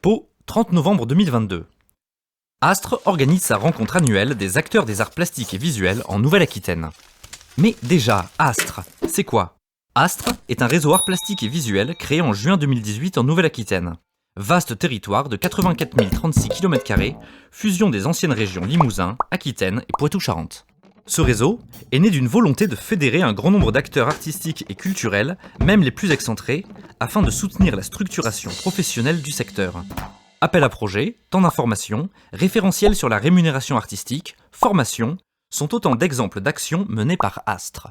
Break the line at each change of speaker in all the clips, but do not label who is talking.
Pau, 30 novembre 2022. Astre organise sa rencontre annuelle des acteurs des arts plastiques et visuels en Nouvelle-Aquitaine. Mais déjà, Astre, c'est quoi? Astre est un réseau arts plastiques et visuels créé en juin 2018 en Nouvelle-Aquitaine. Vaste territoire de 84 036 km², fusion des anciennes régions Limousin, Aquitaine et Poitou-Charentes. Ce réseau est né d'une volonté de fédérer un grand nombre d'acteurs artistiques et culturels, même les plus excentrés, afin de soutenir la structuration professionnelle du secteur. Appel à projets, temps d'information, référentiels sur la rémunération artistique, formation, sont autant d'exemples d'actions menées par Astre.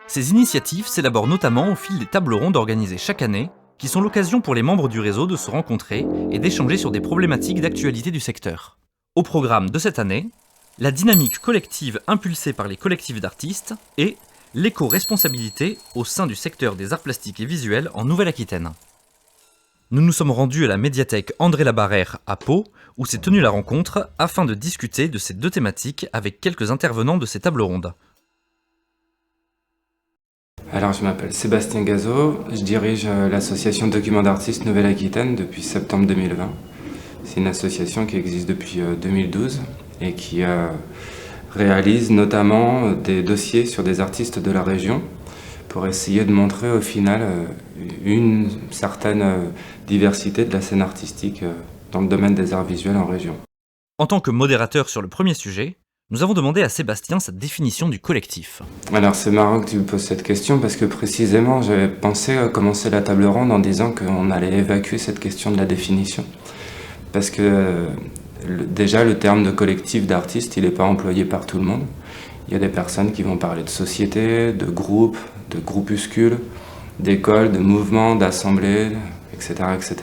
Ces initiatives s'élaborent notamment au fil des tables rondes organisées chaque année, qui sont l'occasion pour les membres du réseau de se rencontrer et d'échanger sur des problématiques d'actualité du secteur. Au programme de cette année, la dynamique collective impulsée par les collectifs d'artistes et l'éco-responsabilité au sein du secteur des arts plastiques et visuels en Nouvelle-Aquitaine. Nous nous sommes rendus à la médiathèque André Labarrère à Pau, où s'est tenue la rencontre, afin de discuter de ces deux thématiques avec quelques intervenants de ces tables rondes.
Alors je m'appelle Sébastien Gazot, je dirige l'association Documents d'artistes Nouvelle-Aquitaine depuis septembre 2020. C'est une association qui existe depuis 2012 et qui réalise notamment des dossiers sur des artistes de la région pour essayer de montrer au final une certaine diversité de la scène artistique dans le domaine des arts visuels en région.
En tant que modérateur sur le premier sujet, nous avons demandé à Sébastien sa définition du collectif.
Alors c'est marrant que tu me poses cette question parce que précisément j'avais pensé commencer la table ronde en disant qu'on allait évacuer cette question de la définition. Parce que déjà le terme de collectif d'artistes il n'est pas employé par tout le monde. Il y a des personnes qui vont parler de société, de groupe, de groupuscules, d'écoles, de mouvements, d'assemblées, etc. etc.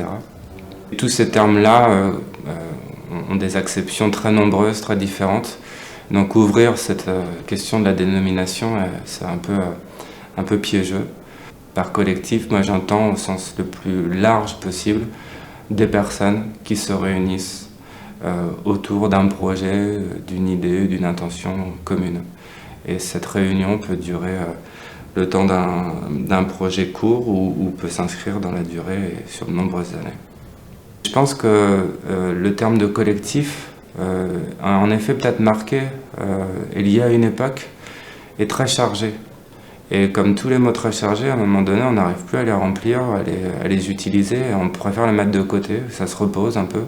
Et tous ces termes-là ont des acceptions très nombreuses, très différentes. Donc ouvrir cette question de la dénomination, c'est un peu piégeux. Par collectif, moi j'entends au sens le plus large possible des personnes qui se réunissent autour d'un projet, d'une idée, d'une intention commune. Et cette réunion peut durer le temps d'un projet court ou peut s'inscrire dans la durée et sur de nombreuses années. Je pense que le terme de collectif a en effet peut-être marqué et lié à une époque est très chargé. Et comme tous les mots très chargés, à un moment donné, on n'arrive plus à les remplir, à les utiliser, et on préfère les mettre de côté, ça se repose un peu,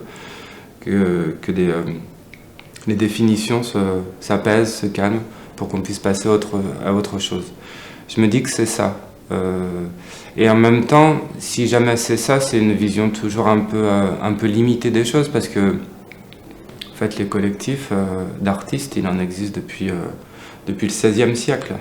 que les définitions s'apaisent, se calment, pour qu'on puisse passer à autre chose. Je me dis que c'est ça. Et en même temps, si jamais c'est ça, c'est une vision toujours un peu limitée des choses, parce que en fait, les collectifs d'artistes, il en existe depuis le XVIe siècle.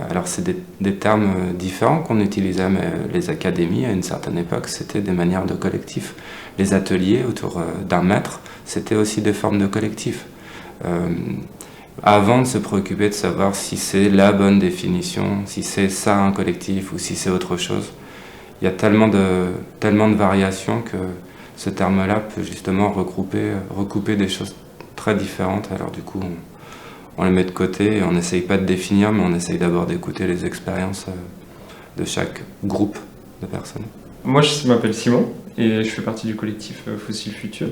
Alors c'est des termes différents qu'on utilisait, mais les académies à une certaine époque c'était des manières de collectif. Les ateliers autour d'un maître c'était aussi des formes de collectif. Avant de se préoccuper de savoir si c'est la bonne définition, si c'est ça un collectif ou si c'est autre chose, il y a tellement de variations que ce terme-là peut justement recouper des choses très différentes. Alors du coup on les met de côté et on n'essaye pas de définir, mais on essaye d'abord d'écouter les expériences de chaque groupe de personnes.
Moi, je m'appelle Simon et je fais partie du collectif Fossiles Futurs.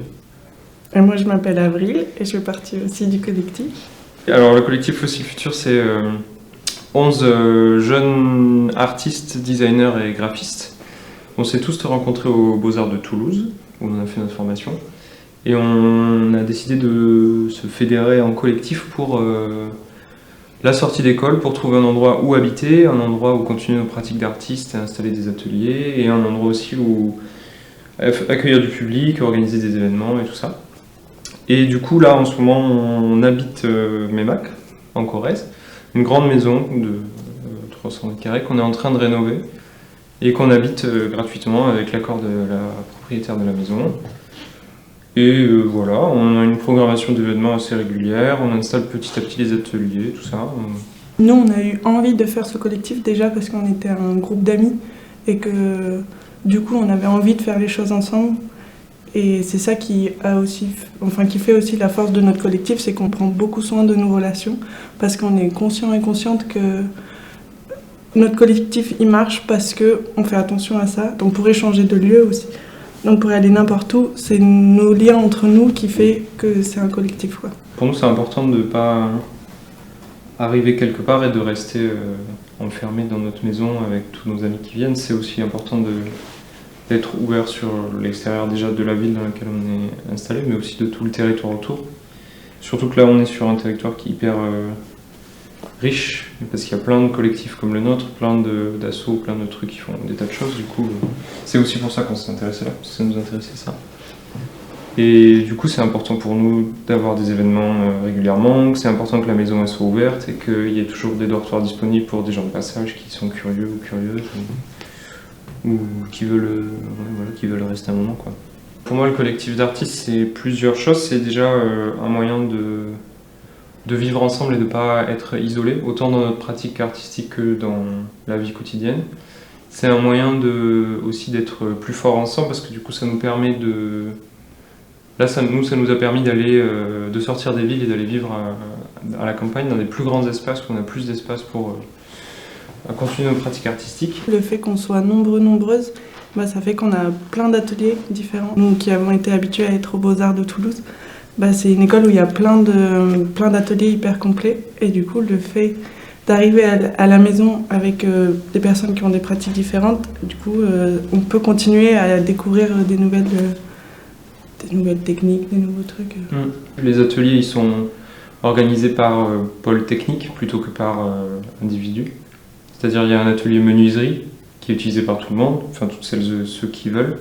Et moi, je m'appelle Avril et je fais partie aussi du collectif.
Alors, le collectif Fossiles Futurs, c'est 11 jeunes artistes, designers et graphistes. On s'est tous rencontrés aux Beaux-Arts de Toulouse, où on a fait notre formation. Et on a décidé de se fédérer en collectif pour la sortie d'école, pour trouver un endroit où habiter, un endroit où continuer nos pratiques d'artistes et installer des ateliers, et un endroit aussi où accueillir du public, organiser des événements et tout ça. Et du coup, là, en ce moment, on habite Mémac, en Corrèze, une grande maison de 300 m² qu'on est en train de rénover et qu'on habite gratuitement avec l'accord de la propriétaire de la maison. Et voilà, on a une programmation d'événements assez régulière, on installe petit à petit les ateliers, tout ça.
Nous, on a eu envie de faire ce collectif déjà parce qu'on était un groupe d'amis et que du coup, on avait envie de faire les choses ensemble. Et c'est ça qui fait aussi la force de notre collectif, c'est qu'on prend beaucoup soin de nos relations parce qu'on est conscient et consciente que notre collectif, il marche parce qu'on fait attention à ça. On pourrait changer de lieu aussi. on pourrait aller n'importe où. C'est nos liens entre nous qui fait que c'est un collectif, quoi.
Pour nous, c'est important de ne pas arriver quelque part et de rester enfermé dans notre maison avec tous nos amis qui viennent. C'est aussi important d'être ouvert sur l'extérieur déjà de la ville dans laquelle on est installé, mais aussi de tout le territoire autour. Surtout que là, on est sur un territoire qui est hyper riche, parce qu'il y a plein de collectifs comme le nôtre, plein d'assauts, plein de trucs qui font des tas de choses. Du coup, c'est aussi pour ça qu'on s'est intéressé là, parce que ça nous intéressait ça. Et du coup, c'est important pour nous d'avoir des événements régulièrement, que c'est important que la maison elle soit ouverte et qu'il y ait toujours des dortoirs disponibles pour des gens de passage qui sont curieux ou curieuses ou qui veulent rester un moment, quoi. Pour moi, le collectif d'artistes, c'est plusieurs choses. C'est déjà un moyen de vivre ensemble et de ne pas être isolés, autant dans notre pratique artistique que dans la vie quotidienne. C'est un moyen aussi d'être plus fort ensemble, parce que du coup, ça nous permet de... Là, ça nous a permis de sortir des villes et d'aller vivre à la campagne, dans des plus grands espaces, où on a plus d'espace pour continuer nos pratiques artistiques.
Le fait qu'on soit nombreuses, ça fait qu'on a plein d'ateliers différents. Nous qui avons été habitués à être aux Beaux-Arts de Toulouse, c'est une école où il y a plein d'ateliers hyper complets. Et du coup, le fait d'arriver à la maison avec des personnes qui ont des pratiques différentes, du coup, on peut continuer à découvrir des nouvelles techniques, des nouveaux trucs.
Les ateliers, ils sont organisés par pôle technique plutôt que par individu. C'est-à-dire, il y a un atelier menuiserie qui est utilisé par tout le monde, enfin toutes celles et ceux qui veulent.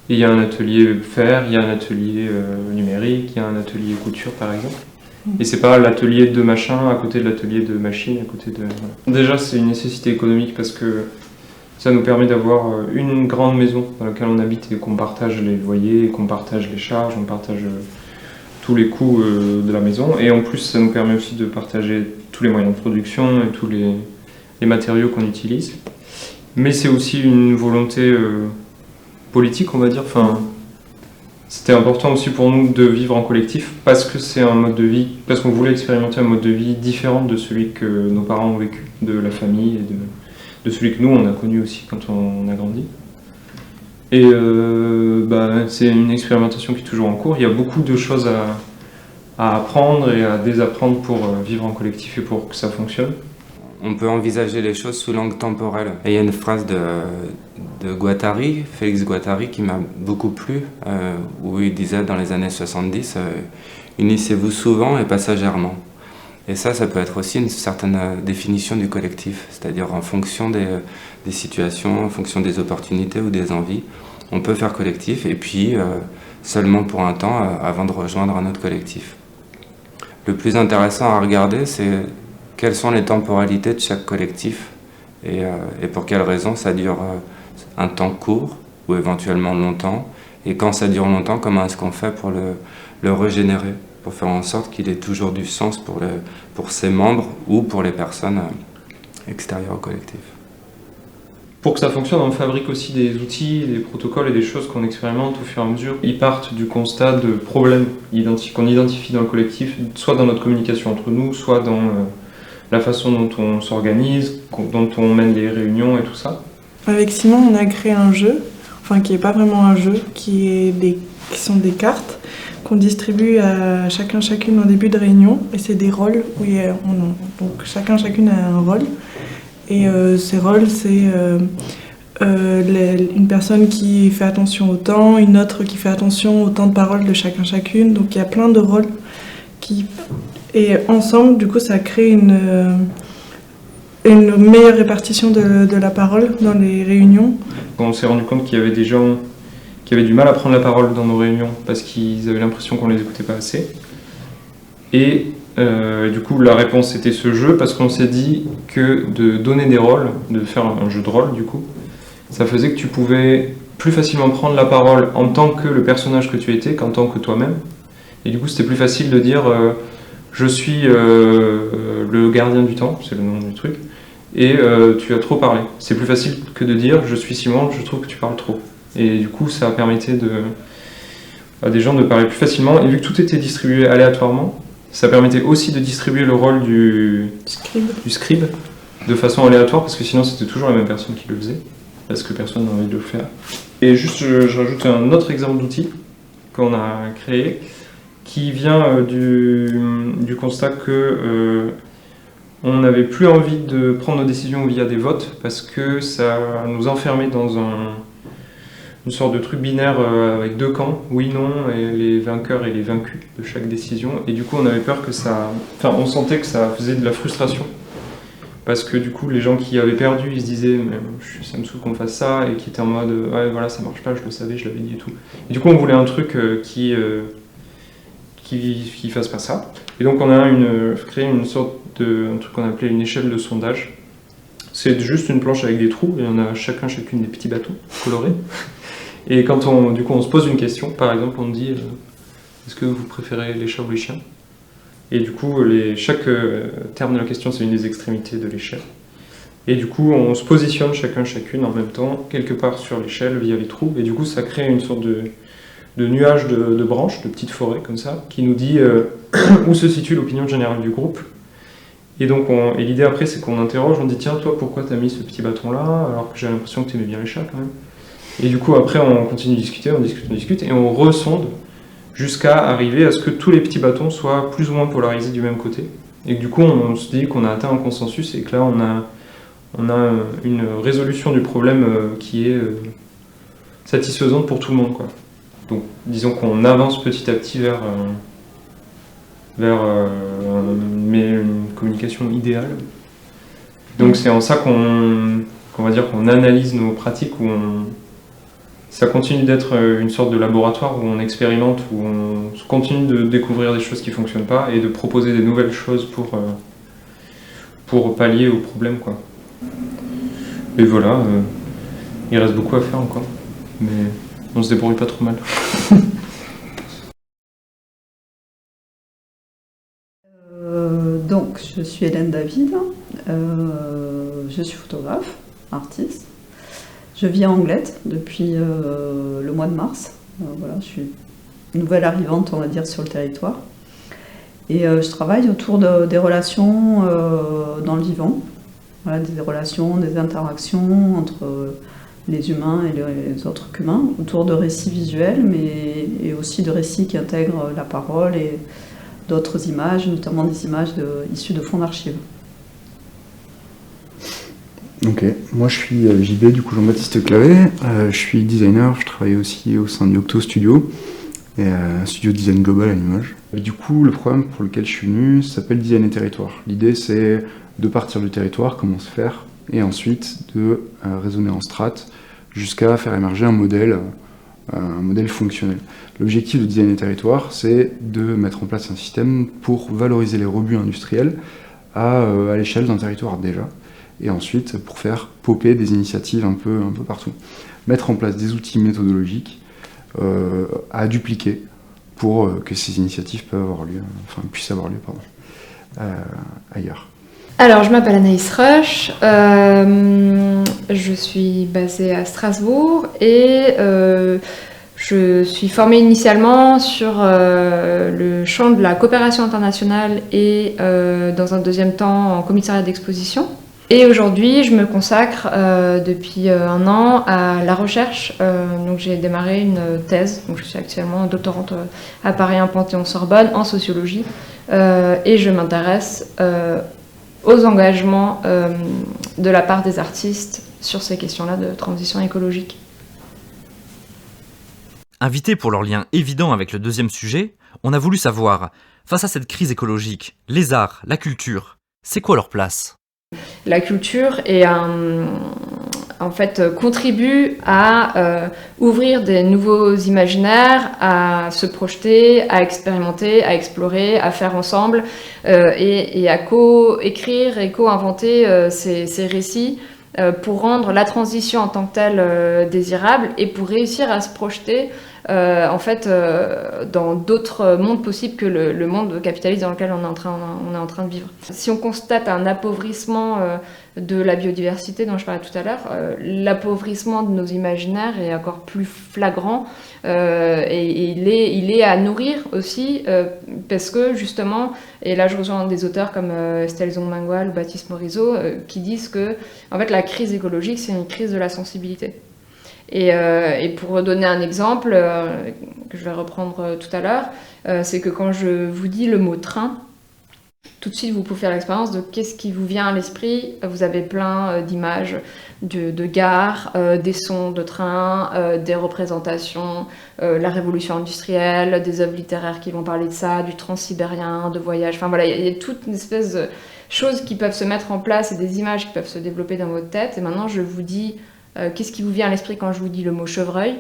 Et il y a un atelier fer, il y a un atelier numérique, il y a un atelier couture par exemple. Et c'est pas l'atelier de machin à côté de l'atelier de machine, à côté de... Voilà. Déjà, c'est une nécessité économique parce que ça nous permet d'avoir une grande maison dans laquelle on habite et qu'on partage les loyers, qu'on partage les charges, on partage tous les coûts de la maison. Et en plus, ça nous permet aussi de partager tous les moyens de production et tous les matériaux qu'on utilise. Mais c'est aussi une volonté politique, on va dire. Enfin, c'était important aussi pour nous de vivre en collectif parce que c'est un mode de vie, parce qu'on voulait expérimenter un mode de vie différent de celui que nos parents ont vécu, de la famille et de celui que nous on a connu aussi quand on a grandi. Et c'est une expérimentation qui est toujours en cours. Il y a beaucoup de choses à apprendre et à désapprendre pour vivre en collectif et pour que ça fonctionne.
On peut envisager les choses sous l'angle temporel. Et il y a une phrase de Guattari, Félix Guattari, qui m'a beaucoup plu, où il disait dans les années 70 « Unissez-vous souvent et passagèrement ». Et ça peut être aussi une certaine définition du collectif, c'est-à-dire en fonction des situations, en fonction des opportunités ou des envies, on peut faire collectif et puis seulement pour un temps avant de rejoindre un autre collectif. Le plus intéressant à regarder, c'est quelles sont les temporalités de chaque collectif et pour quelles raisons ça dure un temps court ou éventuellement longtemps, et quand ça dure longtemps, comment est-ce qu'on fait pour le régénérer, pour faire en sorte qu'il ait toujours du sens pour ses membres ou pour les personnes extérieures au collectif.
Pour que ça fonctionne, on fabrique aussi des outils, des protocoles et des choses qu'on expérimente au fur et à mesure. Ils partent du constat de problèmes qu'on identifie dans le collectif, soit dans notre communication entre nous, soit dans la façon dont on s'organise, dont on mène les réunions et tout ça.
Avec Simon, on a créé un jeu, qui n'est pas vraiment un jeu, qui sont des cartes qu'on distribue à chacune en début de réunion, et c'est des rôles où donc chacune a un rôle, et ces rôles c'est une personne qui fait attention au temps, une autre qui fait attention au temps de parole de chacune, donc il y a plein de rôles et ensemble du coup ça crée une meilleure répartition de la parole dans les réunions.
On s'est rendu compte qu'il y avait des gens qui avaient du mal à prendre la parole dans nos réunions parce qu'ils avaient l'impression qu'on les écoutait pas assez. Et du coup, la réponse était ce jeu, parce qu'on s'est dit que de donner des rôles, de faire un jeu de rôle, du coup, ça faisait que tu pouvais plus facilement prendre la parole en tant que le personnage que tu étais qu'en tant que toi-même. Et du coup, c'était plus facile de dire je suis le gardien du temps, c'est le nom du truc, et tu as trop parlé. C'est plus facile que de dire je suis Simon, je trouve que tu parles trop. Et du coup, ça permettait à des gens de parler plus facilement. Et vu que tout était distribué aléatoirement, ça permettait aussi de distribuer le rôle du scribe de façon aléatoire, parce que sinon c'était toujours la même personne qui le faisait, parce que personne n'a envie de le faire. Et juste, je rajoute un autre exemple d'outil qu'on a créé, qui vient du constat que on n'avait plus envie de prendre nos décisions via des votes, parce que ça nous enfermait dans une sorte de truc binaire avec deux camps, oui, non, et les vainqueurs et les vaincus de chaque décision. Et du coup, on avait peur que ça... Enfin, on sentait que ça faisait de la frustration. Parce que du coup, les gens qui avaient perdu, ils se disaient mais, ça me saoule qu'on fasse ça, et qui étaient en mode ouais, voilà, ça marche pas, je le savais, je l'avais dit et tout. Et du coup, on voulait un truc qui fasse pas ça. Et donc, on a créé une sorte un truc qu'on appelait une échelle de sondage. C'est juste une planche avec des trous, et on a chacune des petits bateaux colorés. Et quand on se pose une question, par exemple, on dit est-ce que vous préférez les chats ou les chiens? Et du coup, chaque terme de la question, c'est une des extrémités de l'échelle. Et du coup, on se positionne chacune en même temps, quelque part sur l'échelle, via les trous. Et du coup, ça crée une sorte de nuage de branches, de petites forêts comme ça, qui nous dit où se situe l'opinion générale du groupe. Et donc, l'idée après, c'est qu'on interroge, on dit tiens, toi, pourquoi t'as mis ce petit bâton-là, alors que j'ai l'impression que t'aimais bien les chats quand même. Et du coup, après, on continue de discuter, on discute, et on resonde jusqu'à arriver à ce que tous les petits bâtons soient plus ou moins polarisés du même côté. Et du coup, on se dit qu'on a atteint un consensus et que là, on a une résolution du problème qui est satisfaisante pour tout le monde, quoi. Donc, disons qu'on avance petit à petit vers une communication idéale. Donc, c'est en ça qu'on va dire qu'on analyse nos pratiques, où ça continue d'être une sorte de laboratoire où on expérimente, où on continue de découvrir des choses qui ne fonctionnent pas et de proposer des nouvelles choses pour pallier aux problèmes, quoi. Et voilà, il reste beaucoup à faire encore, mais on se débrouille pas trop mal.
Donc, je suis Hélène David, je suis photographe, artiste. Je vis à Anglet depuis le mois de mars. Voilà, je suis nouvelle arrivante, on va dire, sur le territoire. Et je travaille autour des relations dans le vivant. Voilà, des relations, des interactions entre les humains et les autres humains, autour de récits visuels, et aussi de récits qui intègrent la parole et d'autres images, notamment des images issues de fonds d'archives.
Ok, moi je suis JB, du coup Jean-Baptiste Clavet, je suis designer, je travaille aussi au sein du Octo Studio, et un studio de design global à Limoges. Et du coup, le programme pour lequel je suis venu s'appelle Design et Territoire. L'idée c'est de partir du territoire, comment se faire, et ensuite de raisonner en strates jusqu'à faire émerger un modèle fonctionnel. L'objectif de Design et Territoire, c'est de mettre en place un système pour valoriser les rebuts industriels à l'échelle d'un territoire déjà, et ensuite pour faire popper des initiatives un peu partout. Mettre en place des outils méthodologiques à dupliquer pour que ces initiatives puissent avoir lieu ailleurs.
Alors, je m'appelle Anaïs Rush, je suis basée à Strasbourg et je suis formée initialement sur le champ de la coopération internationale et dans un deuxième temps en commissariat d'exposition. Et aujourd'hui, je me consacre depuis un an à la recherche. Donc j'ai démarré une thèse, donc je suis actuellement doctorante à Paris 1 Panthéon-Sorbonne en sociologie et je m'intéresse aux engagements de la part des artistes sur ces questions-là de transition écologique.
Invités pour leur lien évident avec le deuxième sujet, on a voulu savoir, face à cette crise écologique, les arts, la culture, c'est quoi leur place ?
La culture contribue à ouvrir des nouveaux imaginaires, à se projeter, à expérimenter, à explorer, à faire ensemble et à co-écrire et co-inventer ces récits pour rendre la transition en tant que telle désirable et pour réussir à se projeter dans d'autres mondes possibles que le monde capitaliste dans lequel on est en train de vivre. Si on constate un appauvrissement de la biodiversité dont je parlais tout à l'heure, l'appauvrissement de nos imaginaires est encore plus flagrant et il est à nourrir aussi parce que justement, et là je rejoins des auteurs comme Estelle Zong-Mangual ou Baptiste Morisot qui disent que en fait, la crise écologique c'est une crise de la sensibilité. Et pour donner un exemple, que je vais reprendre tout à l'heure, c'est que quand je vous dis le mot train, tout de suite vous pouvez faire l'expérience de qu'est-ce qui vous vient à l'esprit. Vous avez plein d'images de gares, des sons de train, des représentations, la révolution industrielle, des œuvres littéraires qui vont parler de ça, du transsibérien, de voyage. Enfin voilà, il y a toute une espèce de choses qui peuvent se mettre en place et des images qui peuvent se développer dans votre tête. Et maintenant, je vous dis qu'est-ce qui vous vient à l'esprit quand je vous dis le mot chevreuil.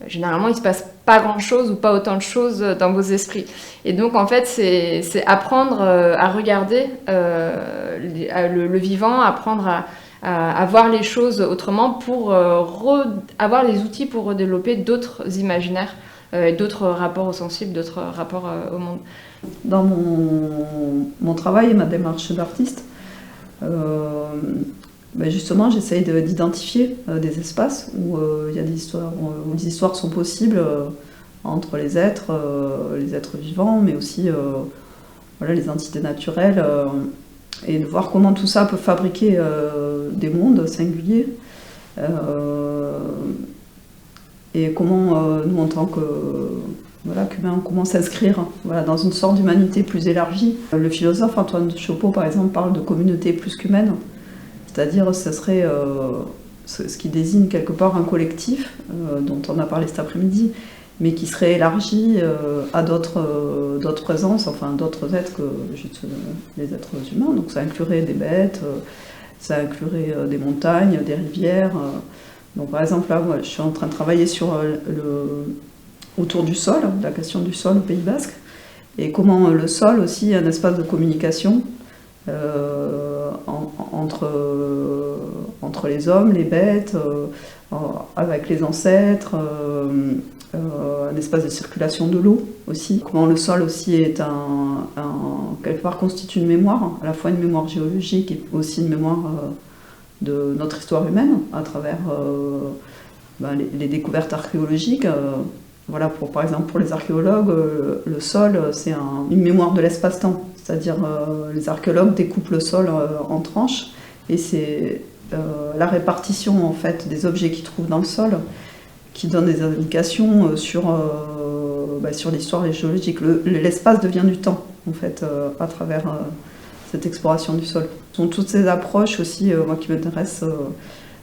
Généralement, il ne se passe pas grand-chose ou pas autant de choses dans vos esprits. Et donc, en fait, c'est apprendre à regarder le vivant, apprendre à voir les choses autrement pour avoir les outils pour redévelopper d'autres imaginaires, d'autres rapports au sensible, d'autres rapports au monde.
Dans mon travail et ma démarche d'artiste, justement, j'essaye d'identifier des espaces où il y a des histoires, où les histoires sont possibles entre les êtres vivants, mais aussi les entités naturelles, et de voir comment tout ça peut fabriquer des mondes singuliers, et comment nous, en tant qu'humains, comment s'inscrire dans une sorte d'humanité plus élargie. Le philosophe Antoine de Chopeau, par exemple, parle de communauté plus qu'humaine. C'est-à-dire, ce serait ce qui désigne quelque part un collectif, dont on a parlé cet après-midi, mais qui serait élargi à d'autres présences, enfin d'autres êtres que juste les êtres humains. Donc ça inclurait des bêtes, ça inclurait des montagnes, des rivières. Donc par exemple, là, moi, je suis en train de travailler sur autour du sol, la question du sol au Pays Basque, et comment le sol aussi est un espace de communication entre les hommes, les bêtes, avec les ancêtres, un espace de circulation de l'eau aussi. Comment le sol aussi est quelque part constitue une mémoire, à la fois une mémoire géologique et aussi une mémoire de notre histoire humaine à travers les découvertes archéologiques. Par exemple, pour les archéologues, le sol, c'est une mémoire de l'espace-temps. C'est-à-dire, les archéologues découpent le sol en tranches, et c'est la répartition en fait, des objets qu'ils trouvent dans le sol qui donne des indications sur l'histoire géologique. L'espace devient du temps, en fait, à travers cette exploration du sol. Ce sont toutes ces approches aussi, moi, qui m'intéressent,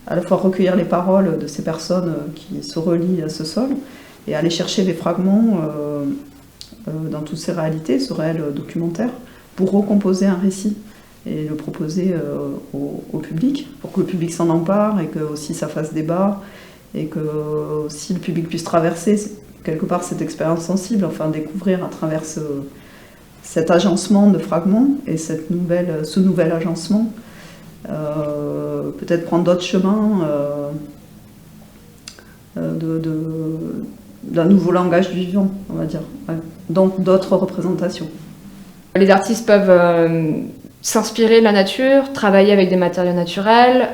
à la fois recueillir les paroles de ces personnes qui se relient à ce sol, et aller chercher des fragments dans toutes ces réalités, ce réel documentaire, pour recomposer un récit et le proposer au public, pour que le public s'en empare et que aussi ça fasse débat, et que aussi le public puisse traverser quelque part cette expérience sensible, enfin découvrir à travers cet agencement de fragments et ce nouvel agencement, peut-être prendre d'autres chemins d'un nouveau langage du vivant, on va dire, donc d'autres représentations.
Les artistes peuvent s'inspirer de la nature, travailler avec des matériaux naturels,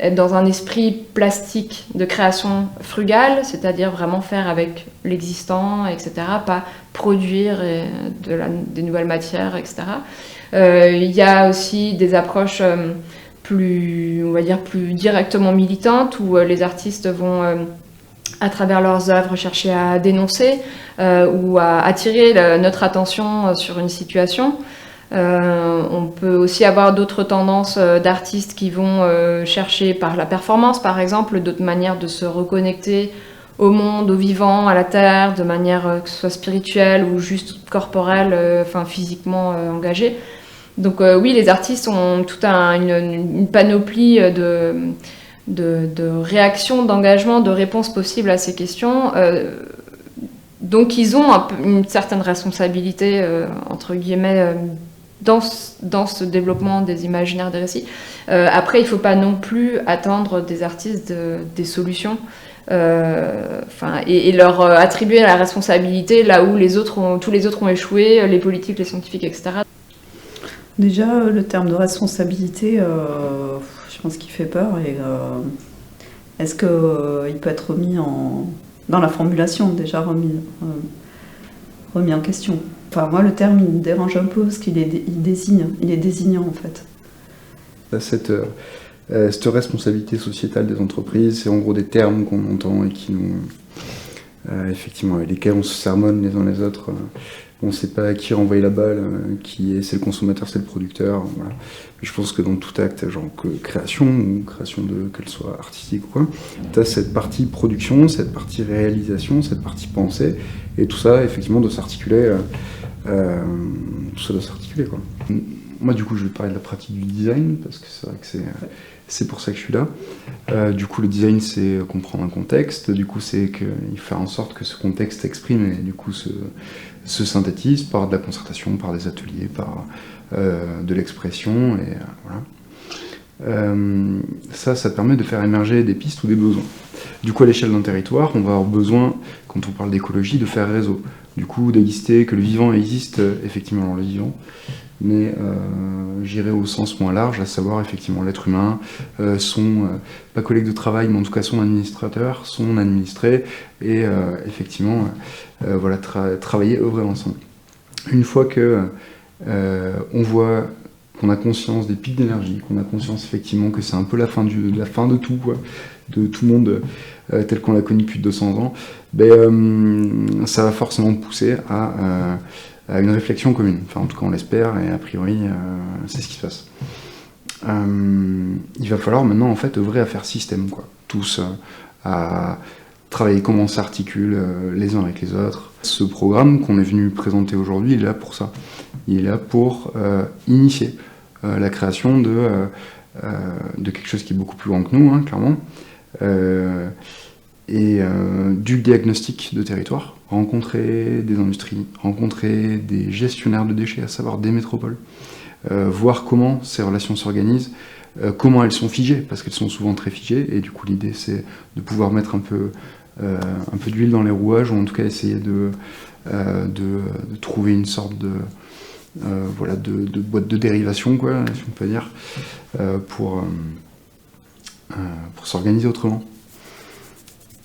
être dans un esprit plastique de création frugale, c'est-à-dire vraiment faire avec l'existant, etc., pas produire des nouvelles matières, etc. Il y a aussi des approches plus directement militantes, où les artistes vont, à travers leurs œuvres, chercher à dénoncer ou à attirer notre attention sur une situation. On peut aussi avoir d'autres tendances d'artistes qui vont chercher par la performance, par exemple, d'autres manières de se reconnecter au monde, au vivant, à la terre, de manière que ce soit spirituelle ou juste corporelle, physiquement engagée. Donc oui, les artistes ont toute une panoplie de réactions, d'engagement, de réponses possibles à ces questions. Donc ils ont une certaine responsabilité, entre guillemets, dans ce développement des imaginaires des récits. Après, il ne faut pas non plus attendre des artistes des solutions, et leur attribuer la responsabilité là où tous les autres ont échoué, les politiques, les scientifiques, etc.
Déjà, le terme de responsabilité, je pense qu'il fait peur. Et est-ce qu'il peut être remis dans la formulation, déjà remis en question? Enfin, moi, le terme, il me dérange un peu parce qu'il est désignant, en fait.
cette responsabilité sociétale des entreprises, c'est en gros des termes qu'on entend et qui nous... effectivement, avec lesquels on se sermonne les uns les autres. On ne sait pas à qui renvoyer la balle, c'est le consommateur, c'est le producteur. Voilà. Mais je pense que dans tout acte, genre création, ou création qu'elle soit artistique ou quoi, tu as cette partie production, cette partie réalisation, cette partie pensée, et tout ça, effectivement, doit s'articuler. Tout ça doit s'articuler, quoi. Moi, du coup, je vais parler de la pratique du design, parce que c'est vrai que c'est pour ça que je suis là. Du coup, le design, c'est comprendre un contexte. Du coup, c'est faire en sorte que ce contexte s'exprime et du coup se synthétise par de la concertation, par des ateliers, par de l'expression. Et voilà. Ça permet de faire émerger des pistes ou des besoins. Du coup, à l'échelle d'un territoire, on va avoir besoin, quand on parle d'écologie, de faire réseau. Du coup, d'exister, que le vivant existe effectivement dans le vivant, mais j'irai au sens moins large, à savoir effectivement l'être humain, pas collègue de travail, mais en tout cas son administrateur, son administré, et effectivement, voilà, travailler, œuvrer ensemble. Une fois que on voit qu'on a conscience des pics d'énergie, qu'on a conscience effectivement que c'est un peu la fin de tout, quoi, de tout le monde tel qu'on l'a connu depuis 200 ans, ça va forcément pousser à une réflexion commune. Enfin, en tout cas, on l'espère, et a priori, c'est ce qui se passe. Il va falloir maintenant, en fait, œuvrer à faire système, quoi. Tous à travailler comment on s'articule les uns avec les autres. Ce programme qu'on est venu présenter aujourd'hui, il est là pour ça. Il est là pour initier la création de quelque chose qui est beaucoup plus grand que nous, hein, clairement, du diagnostic de territoire, rencontrer des industries, rencontrer des gestionnaires de déchets, à savoir des métropoles, voir comment ces relations s'organisent, comment elles sont figées, parce qu'elles sont souvent très figées, et du coup l'idée c'est de pouvoir mettre un peu d'huile dans les rouages, ou en tout cas essayer de trouver une sorte de boîte de dérivation, quoi, si on peut dire, pour s'organiser autrement.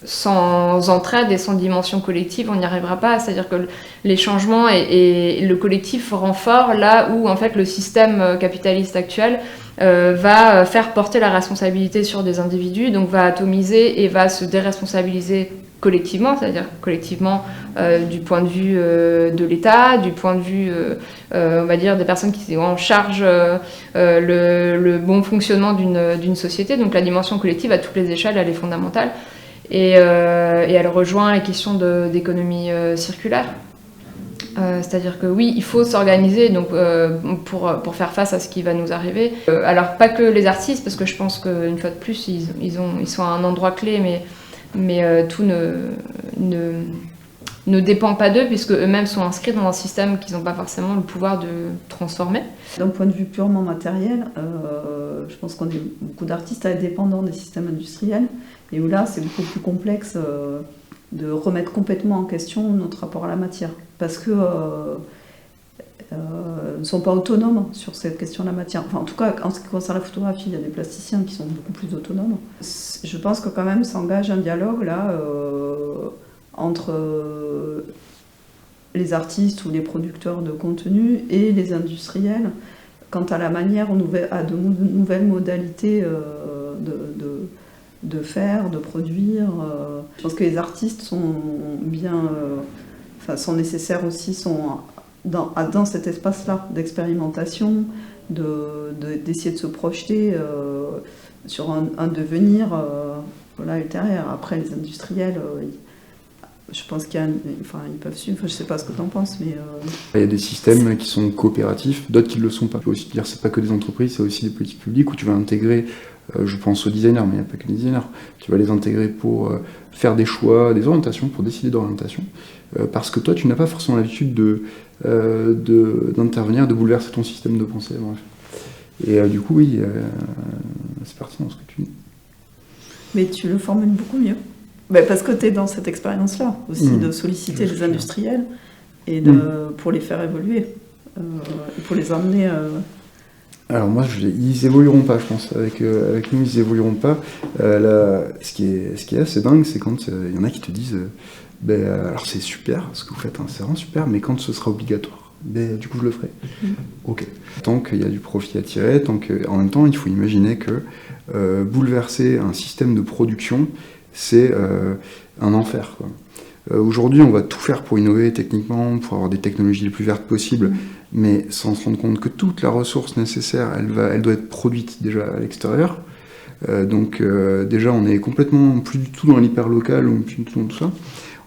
Sans entraide et sans dimension collective, on n'y arrivera pas. C'est-à-dire que les changements et le collectif renforcent là où en fait le système capitaliste actuel va faire porter la responsabilité sur des individus, donc va atomiser et va se déresponsabiliser collectivement, c'est-à-dire collectivement du point de vue de l'État, du point de vue, on va dire, des personnes qui sont en charge le bon fonctionnement d'une société. Donc la dimension collective à toutes les échelles, elle est fondamentale. Et elle rejoint les questions d'économie circulaire. C'est-à-dire que oui, il faut s'organiser donc, pour faire face à ce qui va nous arriver. Alors pas que les artistes, parce que je pense qu'une fois de plus, ils sont à un endroit clé, mais tout ne dépend pas d'eux, puisque eux-mêmes sont inscrits dans un système qu'ils n'ont pas forcément le pouvoir de transformer.
D'un point de vue purement matériel, je pense qu'on est beaucoup d'artistes dépendants des systèmes industriels, et où là c'est beaucoup plus complexe de remettre complètement en question notre rapport à la matière, parce que ne sont pas autonomes sur cette question de la matière. Enfin, en tout cas, en ce qui concerne la photographie, il y a des plasticiens qui sont beaucoup plus autonomes. Je pense que quand même s'engage un dialogue là entre les artistes ou les producteurs de contenu et les industriels quant à la manière, à de nouvelles modalités de faire, de produire. Je pense que les artistes sont sont nécessaires aussi, sont dans cet espace-là d'expérimentation, d'essayer de se projeter sur un devenir ultérieur. Après, les industriels, je pense qu'ils peuvent suivre. Je ne sais pas ce que tu en penses, mais...
Il y a des systèmes qui sont coopératifs, d'autres qui ne le sont pas. Je peux aussi dire, c'est pas que des entreprises, c'est aussi des politiques publiques où tu vas intégrer, je pense aux designers, mais il n'y a pas que les designers, tu vas les intégrer pour faire des choix, des orientations, pour décider d'orientation, parce que toi, tu n'as pas forcément l'habitude d'intervenir, de bouleverser ton système de pensée, bref. Et du coup, oui, c'est pertinent ce que tu dis.
Mais tu le formules beaucoup mieux. Parce que tu es dans cette expérience-là aussi, de solliciter les industriels et pour les faire évoluer, et pour les emmener...
Alors moi, ils évolueront pas, je pense. Avec nous, ils évolueront pas. Là, ce qui est assez dingue, c'est quand il y en a qui te disent alors c'est super ce que vous faites, hein, c'est vraiment super, mais quand ce sera obligatoire. ben, du coup je le ferai. Ok. Tant qu'il y a du profit à tirer, en même temps il faut imaginer que bouleverser un système de production, c'est un enfer, quoi. Aujourd'hui, on va tout faire pour innover techniquement, pour avoir des technologies les plus vertes possibles, mais sans se rendre compte que toute la ressource nécessaire, elle doit être produite déjà à l'extérieur. Donc déjà, on est complètement plus du tout dans l'hyperlocal ou plus du tout dans tout ça.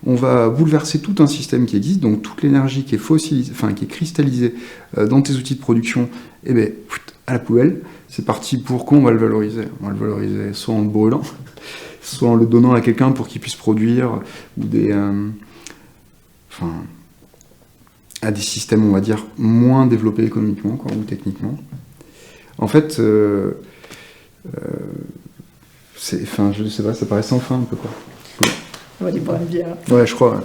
On va bouleverser tout un système qui existe, donc toute l'énergie qui est fossilisée, enfin qui est cristallisée dans tes outils de production, eh ben, à la poubelle. C'est parti pour quoi on va le valoriser. On va le valoriser soit en le brûlant, soit en le donnant à quelqu'un pour qu'il puisse produire, ou à des systèmes, on va dire, moins développés économiquement, quoi, ou techniquement. En fait, je sais pas, ça paraît sans fin un peu, quoi.
On va aller boire une bière.
Ouais, je crois. Ouais.